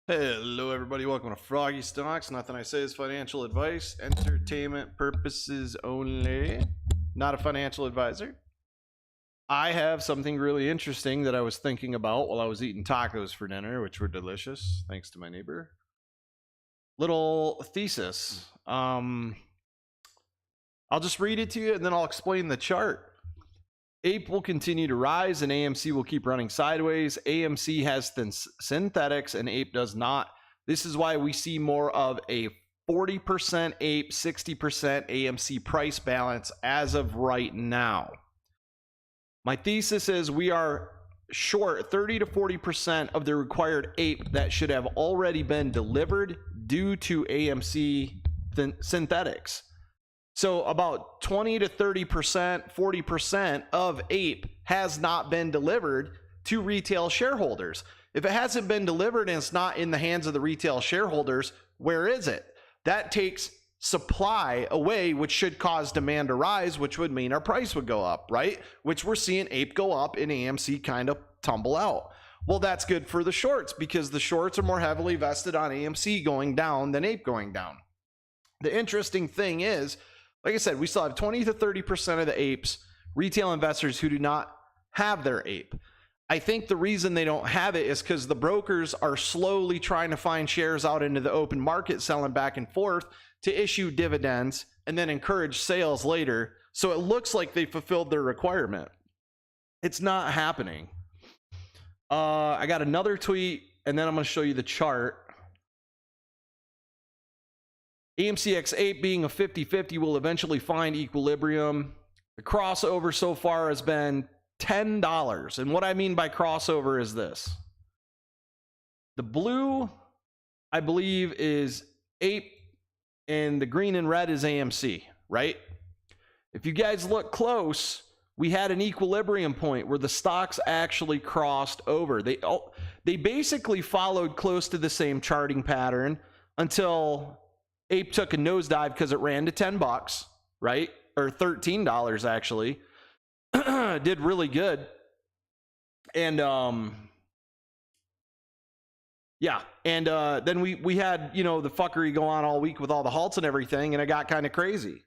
Hello, everybody. Welcome to Froggy Stocks. Nothing I say is financial advice. Entertainment purposes only. Not a financial advisor. I have something really interesting that I was thinking about while I was eating tacos for dinner, which were delicious, thanks to my neighbor. Little thesis. I'll just read it to you and then I'll explain the chart. APE will continue to rise and AMC will keep running sideways. AMC has synthetics and APE does not. This is why we see more of a 40% APE, 60% AMC price balance as of right now. My thesis is we are short 30 to 40% of the required APE that should have already been delivered due to AMC synthetics. So about 20 to 30%, 40% of APE has not been delivered to retail shareholders. If it hasn't been delivered and it's not in the hands of the retail shareholders, where is it? That takes supply away, which should cause demand to rise, which would mean our price would go up, right? Which we're seeing APE go up and AMC kind of tumble out. Well, that's good for the shorts because the shorts are more heavily vested on AMC going down than APE going down. The interesting thing is, like I said, we still have 20 to 30% of the APEs, retail investors who do not have their APE. I think the reason they don't have it is because the brokers are slowly trying to find shares out into the open market, selling back and forth to issue dividends and then encourage sales later. So it looks like they fulfilled their requirement. It's not happening. I got another tweet and then I'm going to show you the chart. AMC X APE being a 50-50 will eventually find equilibrium. The crossover so far has been $10. And what I mean by crossover is this. The blue, I believe, is APE, and the green and red is AMC, right? If you guys look close, we had an equilibrium point where the stocks actually crossed over. They basically followed close to the same charting pattern until APE took a nosedive because it ran to $10, right? Or $13 actually. Did really good. And yeah, and then we had, you know, the fuckery go on all week with all the halts and everything, and it got kind of crazy.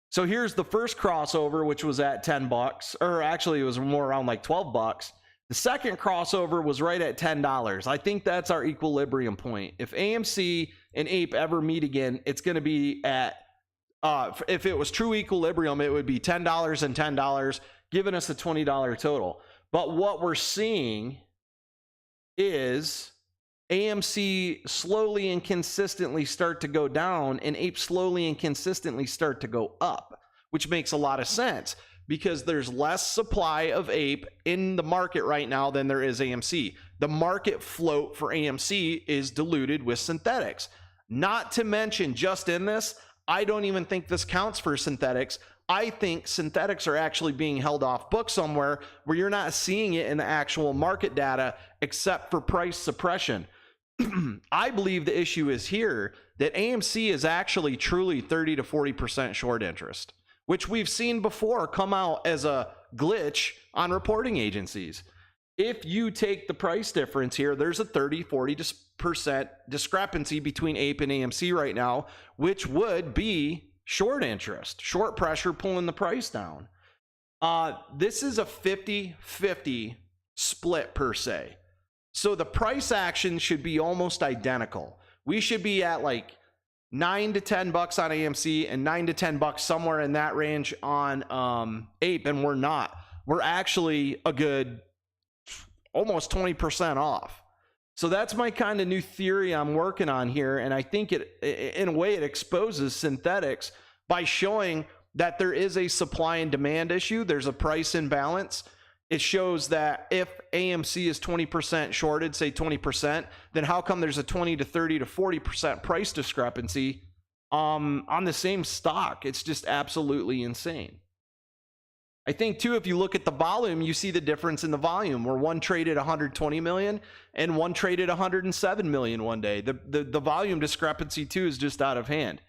So here's the first crossover, which was at $10, or actually it was more around like $12. The second crossover was right at $10. I think that's our equilibrium point. If AMC and APE ever meet again, it's going to be at, if it was true equilibrium, it would be $10 and $10, giving us a $20 total. But what we're seeing is AMC slowly and consistently start to go down and APE slowly and consistently start to go up, which makes a lot of sense because there's less supply of APE in the market right now than there is AMC. The market float for AMC is diluted with synthetics. Not to mention, just in this, I don't even think this counts for synthetics. I think synthetics are actually being held off book somewhere where you're not seeing it in the actual market data except for price suppression. I believe the issue is here that AMC is actually truly 30 to 40% short interest, which we've seen before come out as a glitch on reporting agencies. If you take the price difference here, there's a 30-40% discrepancy between APE and AMC right now, which would be short interest, short pressure pulling the price down. This is a 50-50 split per se. So the price action should be almost identical. We should be at like $9 to $10 on AMC and $9 to $10 somewhere in that range on APE, and we're not. We're actually a good almost 20% off. So that's my kind of new theory I'm working on here, and I think it, in a way, it exposes synthetics by showing that there is a supply and demand issue. There's a price imbalance. It shows that if AMC is 20% shorted, say 20%, then how come there's a 20 to 30 to 40% price discrepancy on the same stock? It's just absolutely insane. I think too, if you look at the volume, you see the difference in the volume where one traded 120 million and one traded 107 million one day. The volume discrepancy too is just out of hand.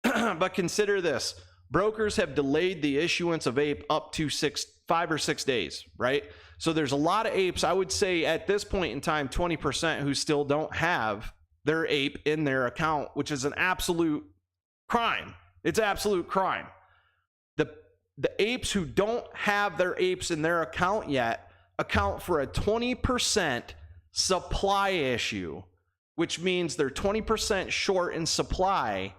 But consider this. Brokers have delayed the issuance of APE up to 5 or 6 days, right? So there's a lot of apes, I would say at this point in time, 20% who still don't have their ape in their account, which is an absolute crime. It's absolute crime. The apes who don't have their apes in their account yet account for a 20% supply issue, which means they're 20% short in supply,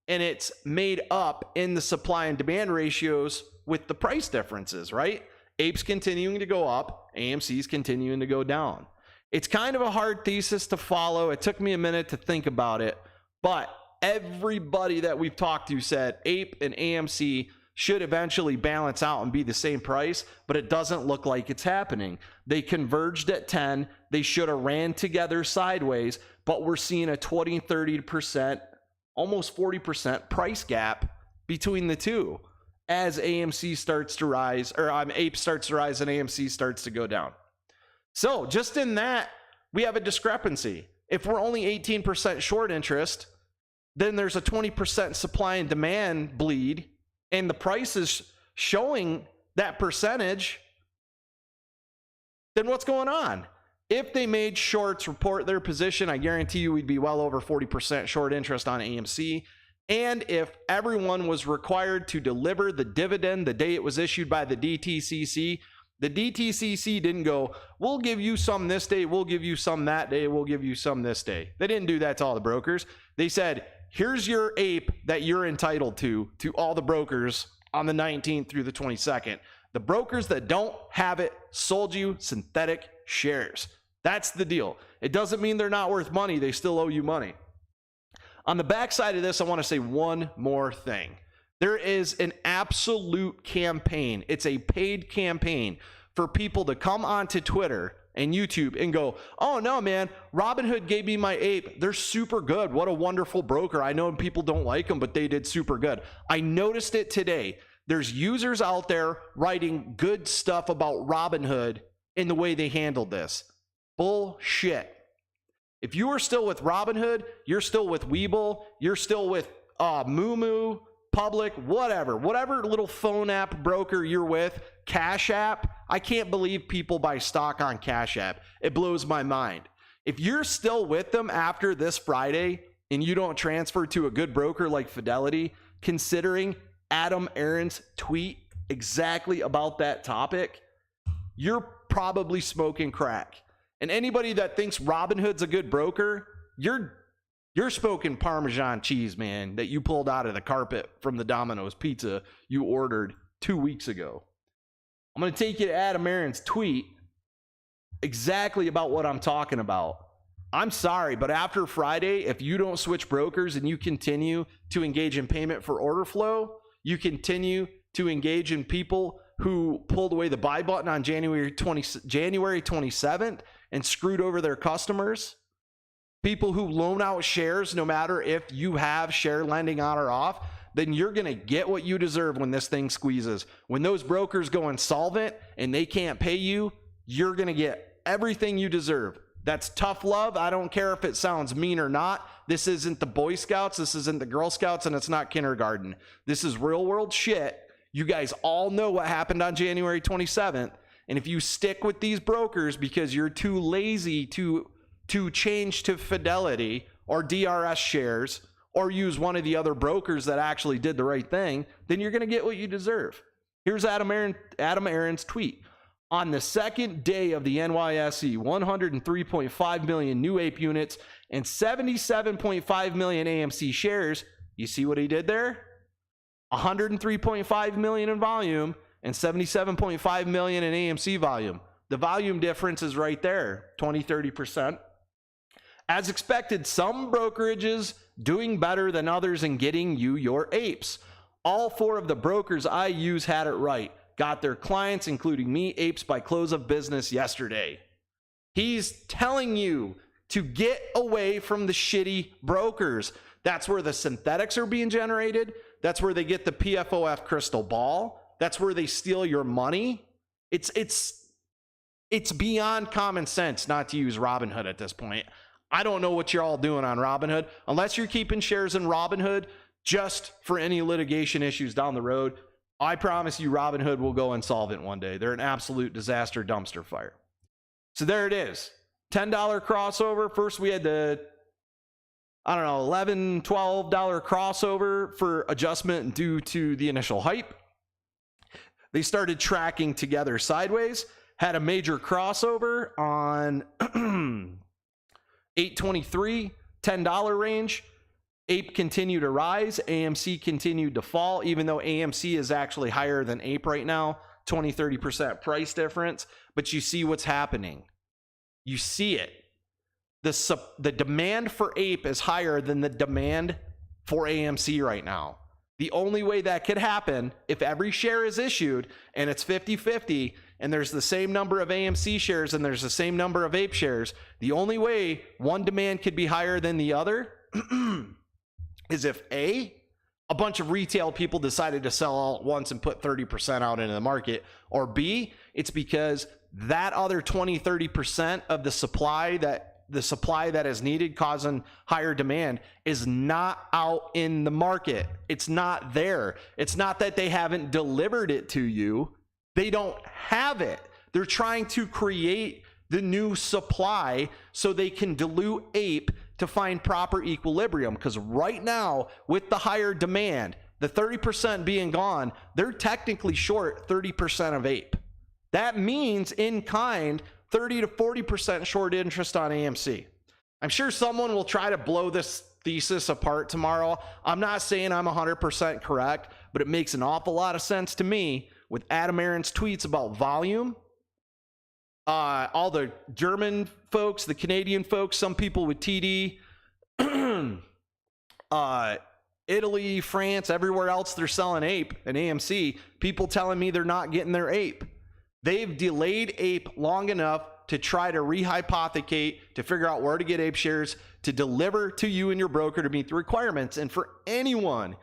and it's made up in the supply and demand ratios with the price differences, right? Apes continuing to go up, AMC's continuing to go down. It's kind of a hard thesis to follow. It took me a minute to think about it, but everybody that we've talked to said ape and AMC should eventually balance out and be the same price, but it doesn't look like it's happening. They converged at 10. They should have ran together sideways, but we're seeing a 20, 30%, almost 40% price gap between the two as AMC starts to rise, or ape starts to rise and AMC starts to go down. So just in that, we have a discrepancy. If we're only 18% short interest, then there's a 20% supply and demand bleed, and the price is showing that percentage, then what's going on? If they made shorts report their position, I guarantee you we'd be well over 40% short interest on AMC. And if everyone was required to deliver the dividend the day it was issued by the DTCC didn't go, we'll give you some this day, we'll give you some that day, we'll give you some this day. They didn't do that to all the brokers. They said, here's your ape that you're entitled to all the brokers on the 19th through the 22nd. The brokers that don't have it sold you synthetic shares. That's the deal. It doesn't mean they're not worth money. They still owe you money. On the backside of this, I want to say one more thing. There is an absolute campaign. It's a paid campaign for people to come onto Twitter and YouTube and go, oh no, man, Robinhood gave me my ape. They're super good. What a wonderful broker. I know people don't like them, but they did super good. I noticed it today. There's users out there writing good stuff about Robinhood in the way they handled this. Bullshit. If you are still with Robinhood, you're still with Webull, you're still with Moomoo, Public, whatever little phone app broker you're with, Cash App. I can't believe people buy stock on Cash App. It blows my mind. If you're still with them after this Friday and you don't transfer to a good broker like Fidelity, considering Adam Aron's tweet exactly about that topic, you're probably smoking crack. And anybody that thinks Robinhood's a good broker, you're smoking Parmesan cheese, man, that you pulled out of the carpet from the Domino's pizza you ordered 2 weeks ago. I'm going to take you to Adam Aron's tweet exactly about what I'm talking about. I'm sorry, but after Friday, if you don't switch brokers and you continue to engage in payment for order flow, you continue to engage in people who pulled away the buy button on January 27th and screwed over their customers, people who loan out shares no matter if you have share lending on or off, then you're going to get what you deserve when this thing squeezes. When those brokers go insolvent and they can't pay you, you're going to get everything you deserve. That's tough love. I don't care if it sounds mean or not. This isn't the Boy Scouts. This isn't the Girl Scouts, and it's not kindergarten. This is real world shit. You guys all know what happened on January 27th. And if you stick with these brokers because you're too lazy to change to Fidelity or DRS shares or use one of the other brokers that actually did the right thing, then you're going to get what you deserve. Here's Adam Aron's tweet. On the second day of the NYSE, 103.5 million new ape units and 77.5 million AMC shares. You see what he did there? 103.5 million in volume and 77.5 million in AMC volume. The volume difference is right there, 20-30%. As expected, some brokerages doing better than others in getting you your apes. All four of the brokers I use had it right. Got their clients, including me, apes by close of business yesterday. He's telling you to get away from the shitty brokers. That's where the synthetics are being generated. That's where they get the PFOF crystal ball. That's where they steal your money. It's beyond common sense not to use Robinhood at this point. I don't know what you're all doing on Robinhood. Unless you're keeping shares in Robinhood just for any litigation issues down the road, I promise you Robinhood will go insolvent one day. They're an absolute disaster dumpster fire. So there it is. $10 crossover. First we had the, I don't know, $11, $12 crossover for adjustment due to the initial hype. They started tracking together sideways, had a major crossover on 823, $10 range. APE continued to rise. AMC continued to fall, even though AMC is actually higher than APE right now, 20-30% price difference. But you see what's happening. You see it. The demand for APE is higher than the demand for AMC right now. The only way that could happen, if every share is issued and it's 50-50 and there's the same number of AMC shares and there's the same number of APE shares, the only way one demand could be higher than the other is if a bunch of retail people decided to sell all at once and put 30% out into the market, or B, it's because that other 20-30% of the supply that is needed causing higher demand is not out in the market. It's not there. It's not that they haven't delivered it to you. They don't have it. They're trying to create the new supply so they can dilute APE to find proper equilibrium. Because right now, with the higher demand, the 30% being gone, they're technically short 30% of APE. That means in kind, 30 to 40% short interest on AMC. I'm sure someone will try to blow this thesis apart tomorrow. I'm not saying I'm 100% correct, but it makes an awful lot of sense to me with Adam Aaron's tweets about volume. All the German folks, the Canadian folks, some people with TD, Italy, France, everywhere else they're selling APE and AMC. People telling me they're not getting their APE. They've delayed APE long enough to try to rehypothecate, to figure out where to get APE shares, to deliver to you and your broker to meet the requirements. And for anyone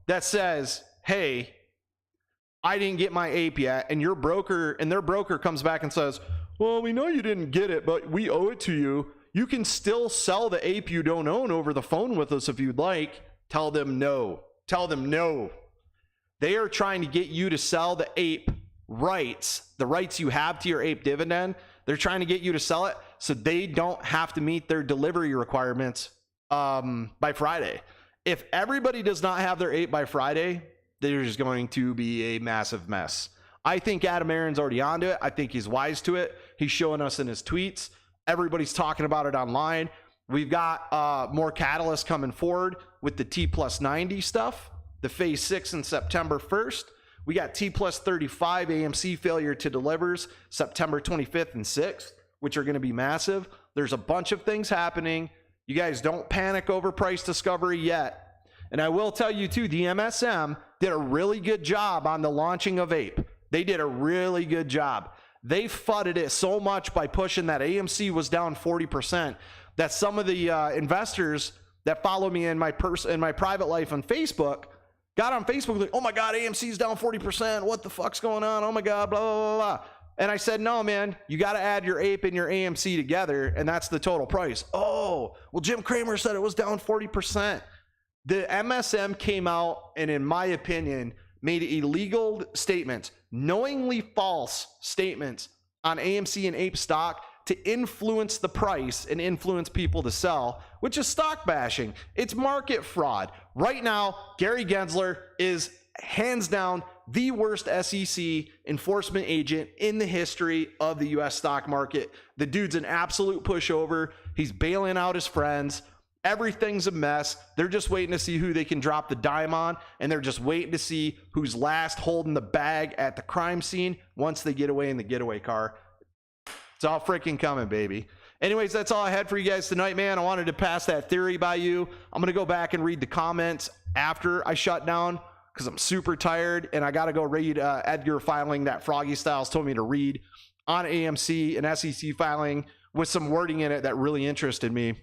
that says, hey, I didn't get my APE yet, and their broker comes back and says, well, we know you didn't get it, but we owe it to you. You can still sell the APE you don't own over the phone with us if you'd like. Tell them no. Tell them no. They are trying to get you to sell the APE rights, the rights you have to your APE dividend. They're trying to get you to sell it so they don't have to meet their delivery requirements by Friday. If everybody does not have their APE by Friday, there's going to be a massive mess. I think Adam Aaron's already onto it. I think he's wise to it. He's showing us in his tweets. Everybody's talking about it online. We've got more catalysts coming forward with the T+90 stuff, the phase 6 in September 1st. We got T+35 AMC failure to delivers September 25th and 6th, which are going to be massive. There's a bunch of things happening. You guys don't panic over price discovery yet. And I will tell you too, the MSM did a really good job on the launching of APE. They did a really good job. They fudded it so much by pushing that AMC was down 40% that some of the investors that follow me in my private life on Facebook got on Facebook like, oh my God, AMC's down 40%. What the fuck's going on? Oh my God, blah, blah, blah, blah. And I said, no, man, you got to add your APE and your AMC together, and that's the total price. Oh, well, Jim Cramer said it was down 40%. The MSM came out and, in my opinion, made illegal statements, knowingly false statements on AMC and APE stock to influence the price and influence people to sell, which is stock bashing. It's market fraud. Right now, Gary Gensler is hands down the worst SEC enforcement agent in the history of the US stock market. The dude's an absolute pushover. He's bailing out his friends. Everything's a mess. They're just waiting to see who they can drop the dime on, and they're just waiting to see who's last holding the bag at the crime scene once they get away in the getaway car. It's all freaking coming, baby. Anyways, that's all I had for you guys tonight, man. I wanted to pass that theory by you. I'm going to go back and read the comments after I shut down because I'm super tired, and I got to go read Edgar filing that Froggy Styles told me to read on AMC and SEC filing with some wording in it that really interested me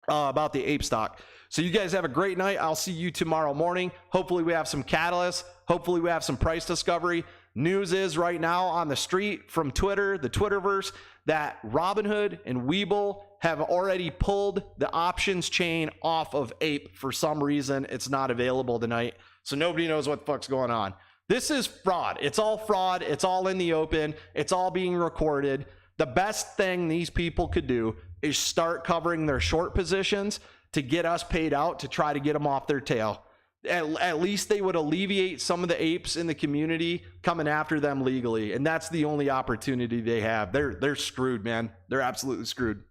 about the APE stock. So you guys have a great night. I'll see you tomorrow morning. Hopefully we have some catalysts. Hopefully we have some price discovery. News is right now on the street from Twitter, the Twitterverse, that Robinhood and Webull have already pulled the options chain off of APE for some reason. It's not available tonight. So nobody knows what the fuck's going on. This is fraud. It's all fraud. It's all in the open. It's all being recorded. The best thing these people could do is start covering their short positions to get us paid out to try to get them off their tail. At least they would alleviate some of the apes in the community coming after them legally. And that's the only opportunity they have. They're screwed, man. They're absolutely screwed.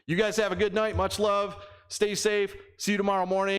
You guys have a good night. Much love. Stay safe. See you tomorrow morning.